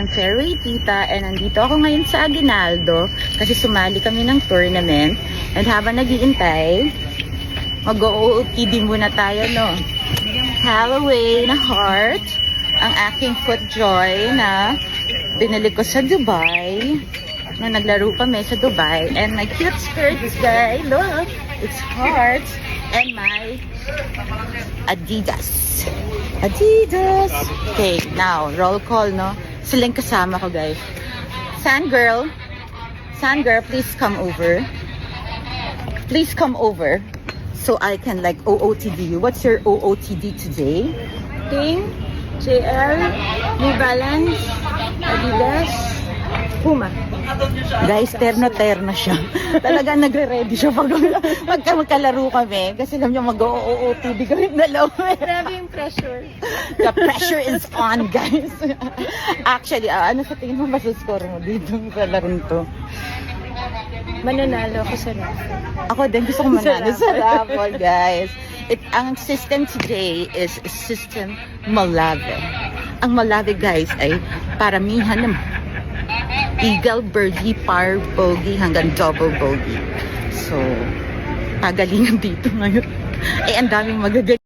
I'm Fairway Tita and nandito ako ngayon sa Aguinaldo kasi sumali kami ng tournament and habang nag-iintay mag-OOTD muna tayo, no? Callaway na heart ang aking FootJoy na binili ko sa Dubai nung naglaro kami sa Dubai, and my cute skirts, guys, look, it's hearts, and my Adidas. Okay, now roll call, no? Sila yung kasama ko, guys. Sandgirl, please come over. Please come over so I can like OOTD you. What's your OOTD today? Pink, JL, New Balance, Adidas, Puma. Guys, terno siya. Talaga nagre-ready siya pagka magkalaro kami. Kasi alam niyo mag-OOTD kami dalawa. Grabe yung pressure. The pressure is on, guys. Actually, ano sa tingin mo masuscore mo dito sa larong to? Mananalo ako sa raffle. Ako din gusto ko manalo sa raffle, guys. Ang system today is system Malave. Ang Malave, guys, ay paramihan ng eagle, birdie, par, bogey, hanggang double bogey. So, pagalingan dito ngayon. Eh, ang daming magagaling.